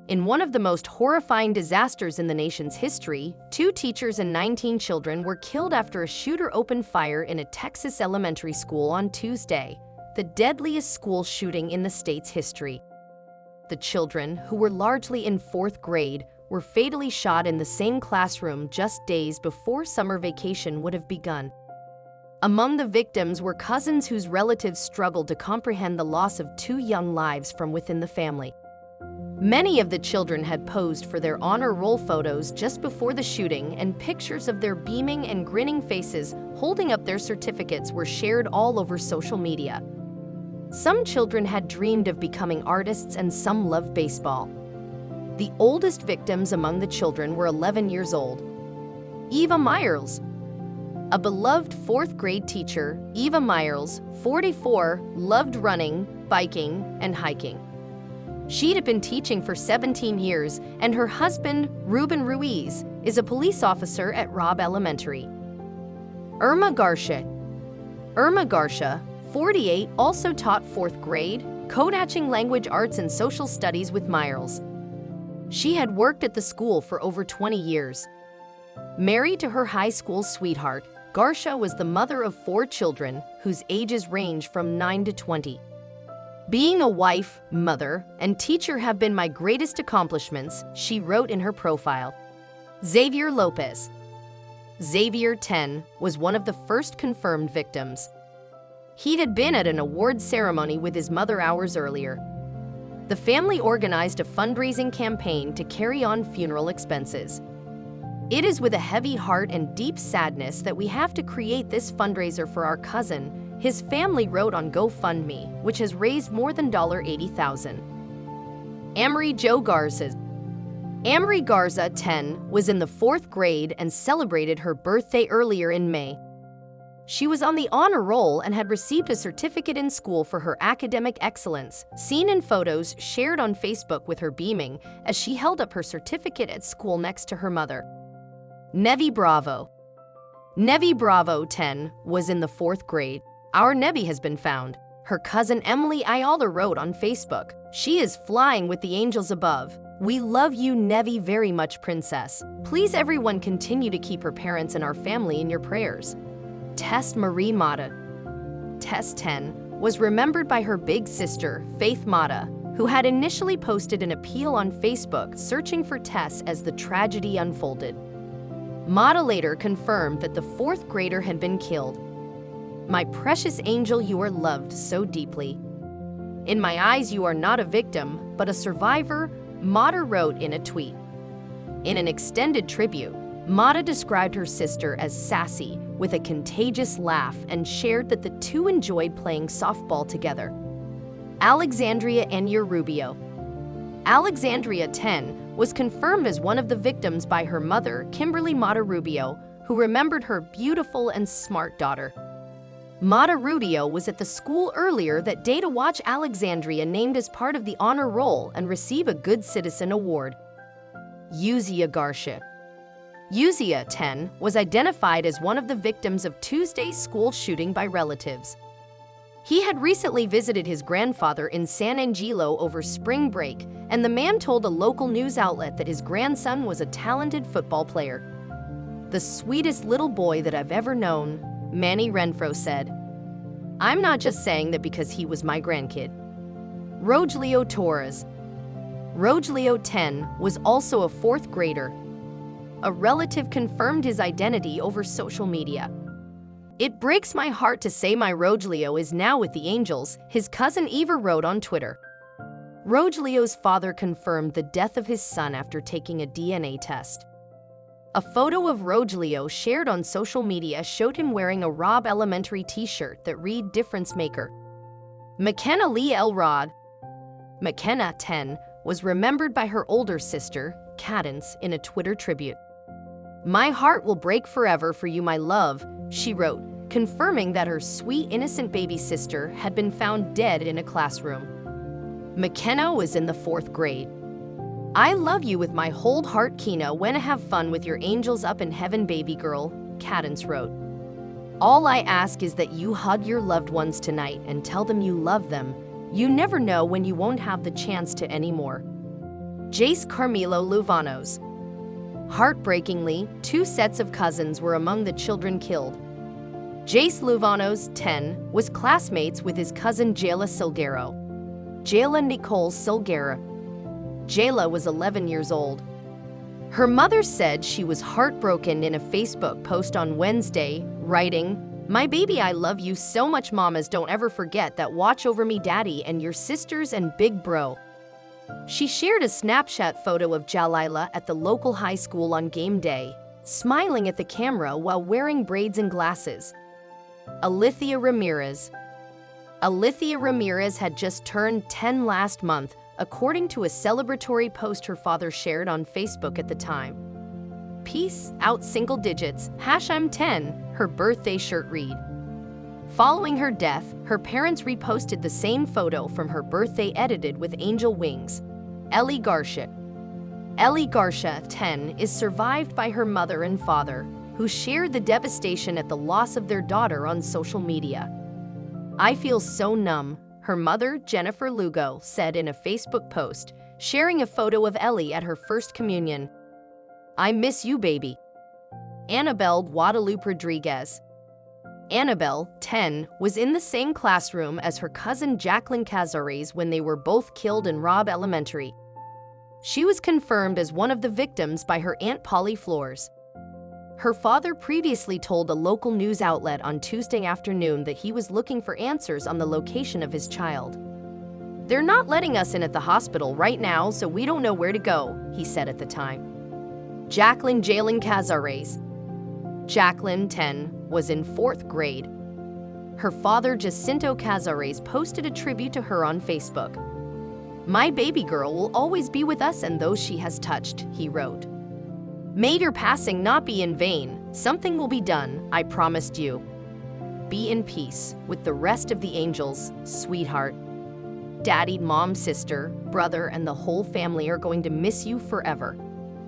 In one of the most horrifying disasters in the nation's history, 2 teachers and 19 children were killed after a shooter opened fire in a Texas elementary school on Tuesday, the deadliest school shooting in the state's history. The children, who were largely in 4th grade, were fatally shot in the same classroom just days before summer vacation would have begun. Among the victims were cousins whose relatives struggled to comprehend the loss of 2 young lives from within the family. Many of the children had posed for their honor roll photos just before the shooting, and pictures of their beaming and grinning faces holding up their certificates were shared all over social media. Some children had dreamed of becoming artists and some loved baseball. The oldest victims among the children were 11 years old. Eva Myers. A beloved 4th grade teacher, Eva Myers, 44, loved running, biking, and hiking. She'd been teaching for 17 years, and her husband, Ruben Ruiz, is a police officer at Robb Elementary. Irma Garcia. Irma Garcia, 48, also taught 4th grade, code-etching language arts and social studies with Myers. She had worked at the school for over 20 years. Married to her high school sweetheart, Garcia was the mother of 4 children, whose ages range from 9 to 20. Being a wife, mother, and teacher have been my greatest accomplishments, she wrote in her profile. Xavier Lopez. Xavier, 10, was one of the first confirmed victims. He had been at an awards ceremony with his mother hours earlier. The family organized a fundraising campaign to carry on funeral expenses. It is with a heavy heart and deep sadness that we have to create this fundraiser for our cousin, his family wrote on GoFundMe, which has raised more than $80,000. Amory Jo Garza. Amory Garza, 10, was in the 4th grade and celebrated her birthday earlier in May. She was on the honor roll and had received a certificate in school for her academic excellence, seen in photos shared on Facebook with her beaming as she held up her certificate at school next to her mother. Nevi Bravo. Nevi Bravo, 10, was in the 4th grade. Our Nevi has been found, her cousin Emily Ayala wrote on Facebook. She is flying with the angels above. We love you, Nevi, very much, princess. Please everyone continue to keep her parents and our family in your prayers. Tess Marie Mata. Tess, 10, was remembered by her big sister, Faith Mata, who had initially posted an appeal on Facebook searching for Tess as the tragedy unfolded. Mata later confirmed that the 4th grader had been killed. My precious angel, you are loved so deeply. In my eyes, you are not a victim, but a survivor, Mata wrote in a tweet. In an extended tribute, Mata described her sister as sassy, with a contagious laugh, and shared that the 2 enjoyed playing softball together. Alexandria Enya Rubio. Alexandria, 10, was confirmed as one of the victims by her mother, Kimberly Mata Rubio, who remembered her beautiful and smart daughter. Mata Rubio was at the school earlier that day to watch Alexandria named as part of the honor roll and receive a Good Citizen Award. Uzia Garcia. Uzia, 10, was identified as one of the victims of Tuesday's school shooting by relatives. He had recently visited his grandfather in San Angelo over spring break, and the man told a local news outlet that his grandson was a talented football player. The sweetest little boy that I've ever known, Manny Renfro said. I'm not just saying that because he was my grandkid. Rogelio Torres. Rogelio, 10, was also a 4th grader. A relative confirmed his identity over social media. It breaks my heart to say my Rogelio is now with the angels, his cousin Eva wrote on Twitter. Rogelio's father confirmed the death of his son after taking a DNA test. A photo of Rogelio shared on social media showed him wearing a Robb Elementary t-shirt that read Difference Maker. McKenna Lee Elrod. McKenna, 10, was remembered by her older sister, Cadence, in a Twitter tribute. My heart will break forever for you, my love, she wrote, confirming that her sweet, innocent baby sister had been found dead in a classroom. McKenna was in the 4th grade. I love you with my whole heart, Kina. When have fun with your angels up in heaven, baby girl, Cadence wrote. All I ask is that you hug your loved ones tonight and tell them you love them. You never know when you won't have the chance to anymore. Jace Carmelo Luvanos. Heartbreakingly, 2 sets of cousins were among the children killed. Jace Luvanos, 10, was classmates with his cousin Jayla Silguero. Jayla Nicole Silguero. Jayla was 11 years old. Her mother said she was heartbroken in a Facebook post on Wednesday, writing, "My baby, I love you so much, mamas. Don't ever forget that. Watch over me, daddy, and your sisters and big bro." She shared a Snapchat photo of Jalila at the local high school on game day, smiling at the camera while wearing braids and glasses. Alithia Ramirez. Alithia Ramirez had just turned 10 last month, according to a celebratory post her father shared on Facebook at the time. "Peace out single digits, #I'm 10, her birthday shirt read. Following her death, her parents reposted the same photo from her birthday edited with angel wings. Ellie Garcia. Ellie Garcia, 10, is survived by her mother and father, who shared the devastation at the loss of their daughter on social media. "I feel so numb," her mother, Jennifer Lugo, said in a Facebook post, sharing a photo of Ellie at her first communion. "I miss you, baby." Annabelle Guadalupe Rodriguez. Annabelle, 10, was in the same classroom as her cousin Jacqueline Cazares when they were both killed in Robb Elementary. She was confirmed as one of the victims by her Aunt Polly Flores. Her father previously told a local news outlet on Tuesday afternoon that he was looking for answers on the location of his child. "They're not letting us in at the hospital right now, so we don't know where to go," he said at the time. Jacqueline Jalen Cazares. Jacqueline, 10, was in 4th grade. Her father, Jacinto Cazares, posted a tribute to her on Facebook. "My baby girl will always be with us and those she has touched," he wrote. "May your passing not be in vain. Something will be done, I promised you. Be in peace with the rest of the angels, sweetheart. Daddy, mom, sister, brother, and the whole family are going to miss you forever."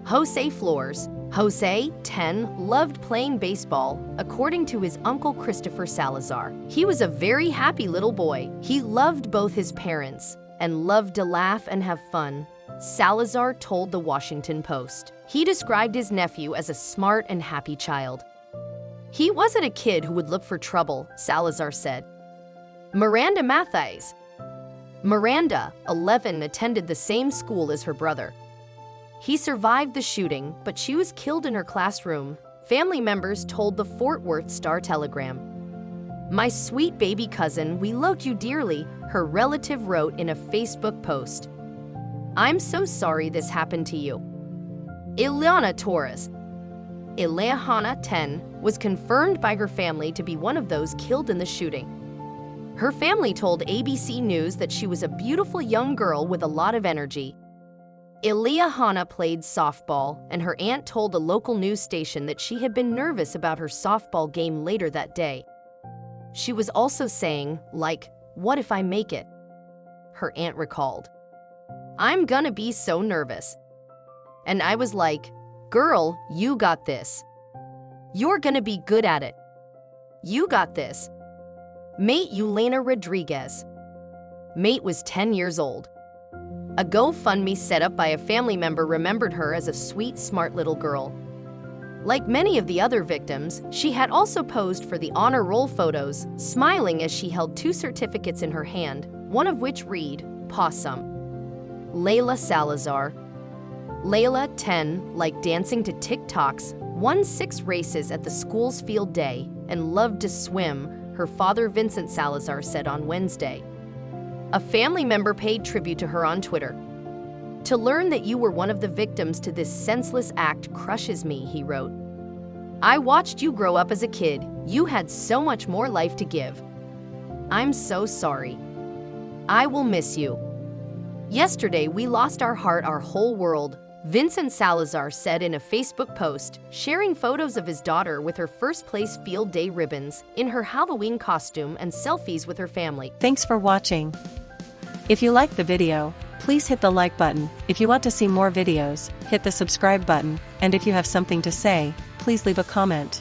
Jose Flores. Jose, 10, loved playing baseball, according to his uncle Christopher Salazar. "He was a very happy little boy. He loved both his parents and loved to laugh and have fun," Salazar told the Washington Post. He described his nephew as a smart and happy child. "He wasn't a kid who would look for trouble," Salazar said. Miranda Mathies. Miranda, 11, attended the same school as her brother. He survived the shooting, but she was killed in her classroom, family members told the Fort Worth Star-Telegram. "My sweet baby cousin, we loved you dearly," her relative wrote in a Facebook post. "I'm so sorry this happened to you." Ileana Torres. Ileana, 10, was confirmed by her family to be one of those killed in the shooting. Her family told ABC News that she was a beautiful young girl with a lot of energy. Ileana played softball, and her aunt told a local news station that she had been nervous about her softball game later that day. She was also saying, like, "What if I make it?" Her aunt recalled. "I'm gonna be so nervous. And I was like, girl, you got this. You're gonna be good at it. You got this." Mate Yulena Rodriguez. Mate was 10 years old. A GoFundMe set up by a family member remembered her as a sweet, smart little girl. Like many of the other victims, she had also posed for the honor roll photos, smiling as she held 2 certificates in her hand, one of which read, "Possum." Layla Salazar. Layla, 10, liked dancing to TikToks, won 6 races at the school's field day, and loved to swim, her father Vincent Salazar said on Wednesday. A family member paid tribute to her on Twitter. "To learn that you were one of the victims to this senseless act crushes me," he wrote. "I watched you grow up as a kid. You had so much more life to give. I'm so sorry. I will miss you. Yesterday we lost our heart, our whole world," Vincent Salazar said in a Facebook post, sharing photos of his daughter with her first-place field day ribbons, in her Halloween costume, and selfies with her family. Thanks for watching. If you liked the video, please hit the like button. If you want to see more videos, hit the subscribe button, and if you have something to say, please leave a comment.